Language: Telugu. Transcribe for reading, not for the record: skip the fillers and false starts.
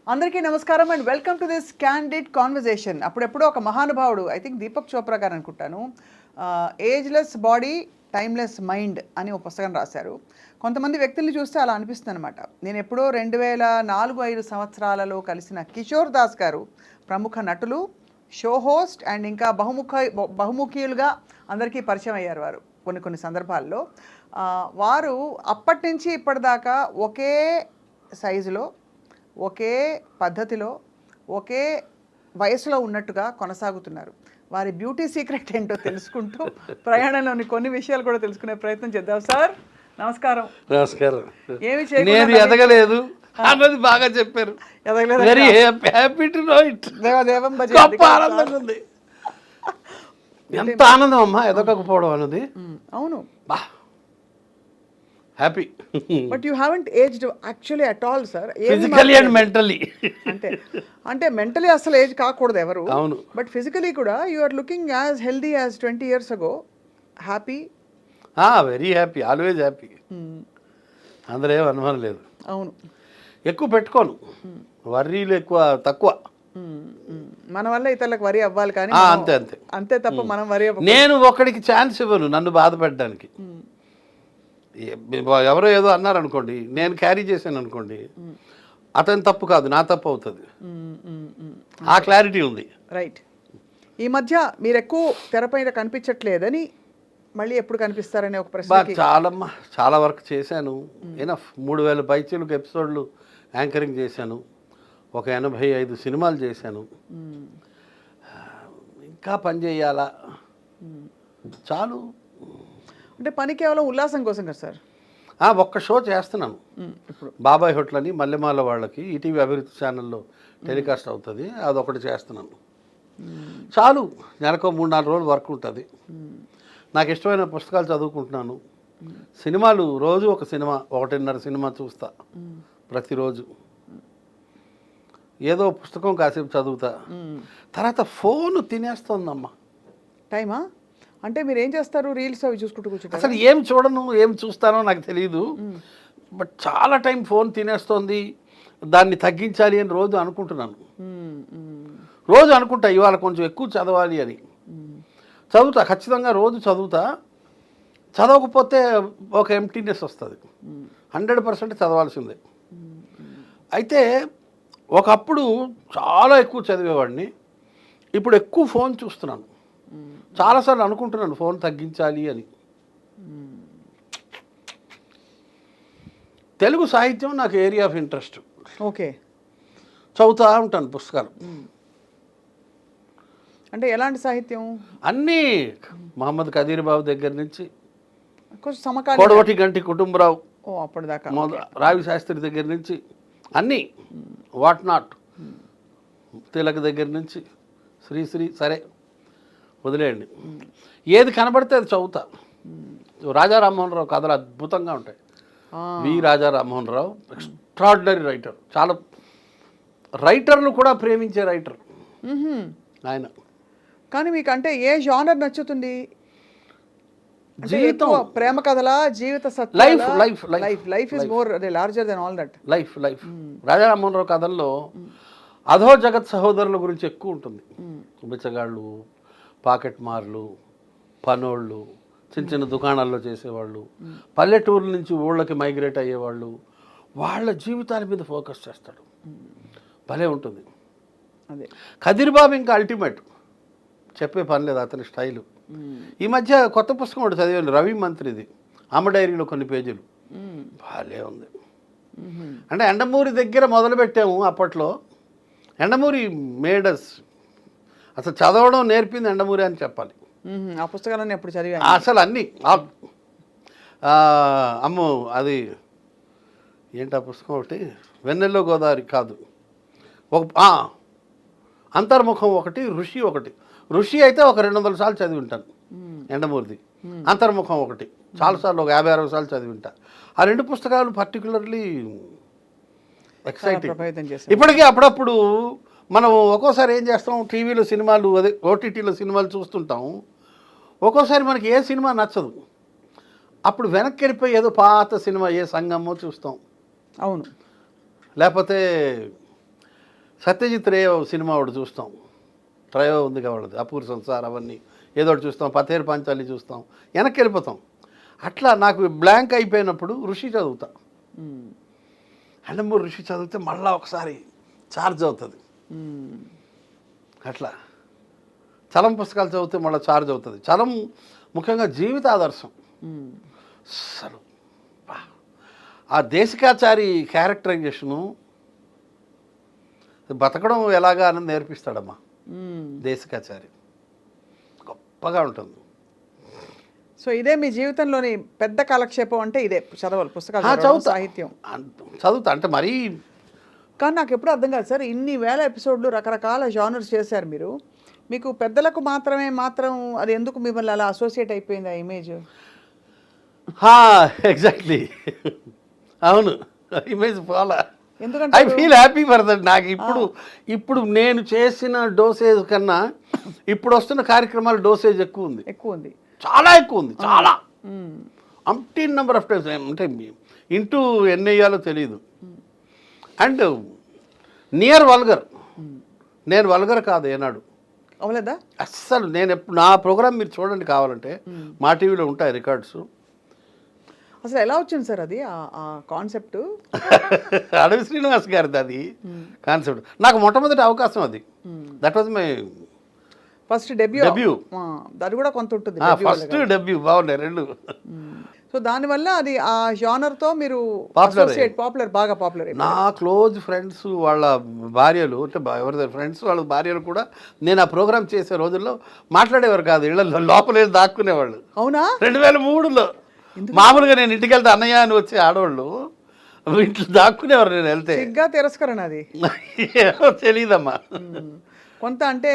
అందరికీ నమస్కారం and welcome to this candid conversation. అప్పుడెప్పుడో ఒక మహానుభావుడు, ఐ థింక్ దీపక్ చోప్రా గారు అనుకుంటాను, ఏజ్లెస్ బాడీ టైమ్లెస్ మైండ్ అని ఒక పుస్తకం రాశారు. కొంతమంది వ్యక్తుల్ని చూస్తే అలా అనిపిస్తుంది అనమాట. నేను ఎప్పుడో 2004-5 సంవత్సరాలలో కలిసిన కిషోర్ దాస్ గారు, ప్రముఖ నటులు, షో హోస్ట్ అండ్ ఇంకా బహుముఖీయులుగా అందరికీ పరిచయం అయ్యారు వారు కొన్ని సందర్భాల్లో. వారు అప్పటి నుంచి ఇప్పటిదాకా ఒకే సైజులో, ఒకే పద్ధతిలో, ఒకే వయసులో ఉన్నట్టుగా కొనసాగుతున్నారు. వారి బ్యూటీ సీక్రెట్ ఏంటో తెలుసుకుంటూ ప్రయాణంలోని కొన్ని విషయాలు కూడా తెలుసుకునే ప్రయత్నం చేద్దాం. సార్ నమస్కారం. నమస్కారం. ఏమి నేను ఎదగలేదు అన్నది బాగా చెప్పారు. Very happy to know it. గొప్ప ఆనందంగా ఉంది. ఎంత ఆనందం అమ్మా ఎదగకపోవడం అన్నది. అవును, బా happy. But you haven't aged actually at all sir. Physically and mentally. అంటే మెంటలీ అసలు ఏజ్ కాకూడదు ఎవరు. అవును. బట్ ఫిజికలీ కూడా you are looking as healthy as 20 years ago. Happy. Very happy, always happy. అందులో ఏం అనుమానం లేదు. అవును. ఎక్కువ పెట్టుకోను, వర్రీలు ఎక్కువ తక్కువ. మన వల్ల ఇతరులకు వరి అవ్వాలి కానీ అంతే అంతే అంతే తప్ప మనం వరి నేను ఒకడికి ఛాన్స్ ఇవ్వను నన్ను బాధపెట్టడానికి. ఎవరో ఏదో అన్నారు అనుకోండి, నేను క్యారీ చేశాను అనుకోండి, అతని తప్పు కాదు, నా తప్పు అవుతుంది. ఆ క్లారిటీ ఉంది. రైట్. ఈ మధ్య మీరు ఎక్కువ తెరపైన కనిపించట్లేదని మళ్ళీ ఎప్పుడు కనిపిస్తారనే ఒక ప్రశ్న. చాలా వర్క్ చేశాను. ఎనఫ్ 3000 పైచీలకు ఎపిసోడ్లు యాంకరింగ్ చేశాను. ఒక 85 సినిమాలు చేశాను. ఇంకా పని చేయాలా? చాలు. అంటే పని కేవలం ఉల్లాసం కోసం కదా సార్? ఒక్క షో చేస్తున్నాను ఇప్పుడు, బాబాయ్ హోటల్ అని మల్లెమాల వాళ్ళకి ఈటీవీ అభివృద్ధి ఛానల్లో టెలికాస్ట్ అవుతుంది, అదొకటి చేస్తున్నాను. చాలు. నెలకు 3-4 రోజులు వర్క్ ఉంటుంది. నాకు ఇష్టమైన పుస్తకాలు చదువుకుంటున్నాను. సినిమాలు రోజు ఒక సినిమా, 1.5 సినిమా చూస్తా ప్రతిరోజు. ఏదో పుస్తకం కాసేపు చదువుతా. తర్వాత ఫోన్ తినేస్తోందమ్మా టైమా. అంటే మీరు ఏం చేస్తారు? రీల్స్ అవి చూసుకుంటూ కూర్చుంటారు? అసలు ఏం చూడను, ఏం చూస్తానో నాకు తెలియదు. బట్ చాలా టైం ఫోన్ తినేస్తోంది, దాన్ని తగ్గించాలి అని రోజు అనుకుంటున్నాను. రోజు అనుకుంటా ఇవాళ కొంచెం ఎక్కువ చదవాలి అని. చదువుతా, ఖచ్చితంగా రోజు చదువుతా. చదవకపోతే ఒక ఎంప్టీనెస్ వస్తుంది. 100% చదవాల్సిందే. అయితే ఒకప్పుడు చాలా ఎక్కువ చదివేవాడిని, ఇప్పుడు ఎక్కువ ఫోన్ చూస్తున్నాను. చాలాసార్లు అనుకుంటున్నాను ఫోన్ తగ్గించాలి అని. తెలుగు సాహిత్యం నాకు ఏరియా ఆఫ్ ఇంట్రెస్ట్. ఓకే. చదువుతూ ఉంటాను పుస్తకాలు. అంటే ఎలాంటి సాహిత్యం? అన్నీ, మహమ్మద్ కదీర్ బాబు దగ్గర నుంచి కొంచెం కోడవటి గంటి కుటుంబరావు, అప్పటిదాకా రావి శాస్త్రి దగ్గర నుంచి అన్నీ, వాట్ నాట్, తిలక్ దగ్గర నుంచి శ్రీశ్రీ, సరే వదిలేయండి. ఏది కనబడితే అది చదువుతా. రాజా రామ్మోహన్ రావు కథలు అద్భుతంగా ఉంటాయి. వి రాజా రామ్మోహన్ రావు ఎక్స్ట్రాడినరీ రైటర్. చాలా రైటర్లు కూడా ప్రేమించే రైటర్ ఆయన. కానీ మీకు అంటే ఏ జానర్ నచ్చుతుంది? జీవితం, ప్రేమ కథల, జీవిత సత్యం, life is more larger than all that. Life Raja Rammohan Rao కథల్లో అధో జగత్ సహోదరుల గురించి ఎక్కువ ఉంటుంది. బిచ్చగాళ్ళు, పాకెట్ మార్లు, పనోళ్ళు, చిన్న దుకాణాల్లో చేసేవాళ్ళు, పల్లెటూరు నుంచి ఊళ్ళకి మైగ్రేట్ అయ్యేవాళ్ళు, వాళ్ళ జీవితాల మీద ఫోకస్ చేస్తాడు. భలే ఉంటుంది. అదే కదీర్ బాబు ఇంకా అల్టిమేట్, చెప్పే పని లేదు అతని స్టైలు. ఈ మధ్య కొత్త పుస్తకం ఒకటి చదివాను, రవి మంత్రిది, అమ్మ డైరీలో కొన్ని పేజీలు. భలే ఉంది. అంటే ఎండమూరి దగ్గర మొదలుపెట్టాము అప్పట్లో. ఎండమూరి మేడస్, అసలు చదవడం నేర్పింది ఎండమూరి అని చెప్పాలి. ఆ పుస్తకాలన్నీ ఎప్పుడు చదివా అసలు అన్నీ. అమ్మో అది ఏంటి ఆ పుస్తకం ఒకటి, వెన్నెల్లో గోదావరి కాదు, ఒక అంతర్ముఖం ఒకటి, ఋషి ఒకటి. ఋషి అయితే ఒక 200 సార్లు చదివి ఉంటాను ఎండమూరిది. అంతర్ముఖం ఒకటి చాలాసార్లు, ఒక 50-60 సార్లు చదివి ఉంటా. ఆ 2 పుస్తకాలు పర్టికులర్లీ ఎక్సైటింగ్. ఇప్పటికీ అప్పుడప్పుడు మనం ఒక్కోసారి ఏం చేస్తాం, టీవీలో సినిమాలు, అదే ఓటీటీలో సినిమాలు చూస్తుంటాం. ఒక్కోసారి మనకి ఏ సినిమా నచ్చదు, అప్పుడు వెనక్కి వెళ్ళిపోయి ఏదో పాత సినిమా, ఏ సంగమో చూస్తాం. అవును. లేకపోతే సత్యజిత్ రే సినిమా ఒకటి చూస్తాం, ట్రయో ఉంది కాబట్టి అపూర్ సంసార్ అవన్నీ ఏదో ఒకటి చూస్తాం, పతేరు పాంచాలి చూస్తాం, వెనక్కి వెళ్ళిపోతాం. అట్లా నాకు బ్లాంక్ అయిపోయినప్పుడు ఋషి చదువుతా. అండమూరి ఋషి చదివితే మళ్ళీ ఒకసారి ఛార్జ్ అవుతుంది. అట్లా చలం పుస్తకాలు చదివితే మళ్ళీ ఛార్జ్ అవుతుంది. చలం ముఖ్యంగా జీవిత ఆదర్శం. అసలు ఆ దేశికాచారి క్యారెక్టరైజేషను బతకడం ఎలాగా అని నేర్పిస్తాడమ్మా దేశికాచారి. గొప్పగా ఉంటుంది. సో ఇదే మీ జీవితంలోని పెద్ద కాలక్షేపం అంటే ఇదే చదవాలి, పుస్తకాలు చదవడం, చదువుతా, సాహిత్యం చదువుతా. అంటే మరీ కానీ నాకు ఎప్పుడు అర్థం కాదు సార్, ఇన్ని వేల ఎపిసోడ్లు రకరకాల జానర్స్ చేశారు మీరు, మీకు పెద్దలకు మాత్రం అది ఎందుకు మిమ్మల్ని అలా అసోసియేట్ అయిపోయింది ఆ ఇమేజ్? ఎగ్జాక్ట్లీ అవును, ఇమేజ్ ఫాలో. ఎందుకంటే I feel happy for that. నాకు ఇప్పుడు నేను చేసిన డోసేజ్ కన్నా ఇప్పుడు వస్తున్న కార్యక్రమాల డోసేజ్ ఎక్కువ ఉంది, చాలా ఎక్కువ ఉంది, చాలా అంటీన్ నెంబర్ ఆఫ్ టైమ్స్. అంటే ఇంటూ ఎన్ని వేయాలో తెలియదు. And near vulgar. నేను వల్గర్ కాదు ఏనాడు, అవలేదా అస్సలు. నేను ఎప్పుడు నా ప్రోగ్రామ్ మీరు చూడండి కావాలంటే, మా టీవీలో ఉంటాయి రికార్డ్స్. అసలు ఎలా వచ్చింది సార్ అది ఆ కాన్సెప్ట్? అడవి శ్రీనివాస్ గారిది అది కాన్సెప్ట్. నాకు మొట్టమొదటి అవకాశం అది. That was my first debut. అది కూడా కొంత ఉంటుంది, ఫస్ట్ డెబ్యూ. బాగున్నాయి రెండు. సో దానివల్ల అది ఆ జానర్తో మీరు పాపులర్, బాగా పాపులర్. నా క్లోజ్ ఫ్రెండ్స్ వాళ్ళ భార్యలు, అంటే ఎవరి ఫ్రెండ్స్ వాళ్ళ భార్యలు కూడా నేను ఆ ప్రోగ్రామ్ చేసే రోజుల్లో మాట్లాడేవారు కాదు, ఇళ్ళల్లో లోపల దాక్కునేవాళ్ళు. అవునా? 2003లో మామూలుగా నేను ఇంటికి వెళ్తే అన్నయ్య అని వచ్చే ఆడవాళ్ళు ఇంట్లో దాక్కునేవారు. నేను వెళ్తే తిరస్కరణ అది తెలీదమ్మా. కొంత అంటే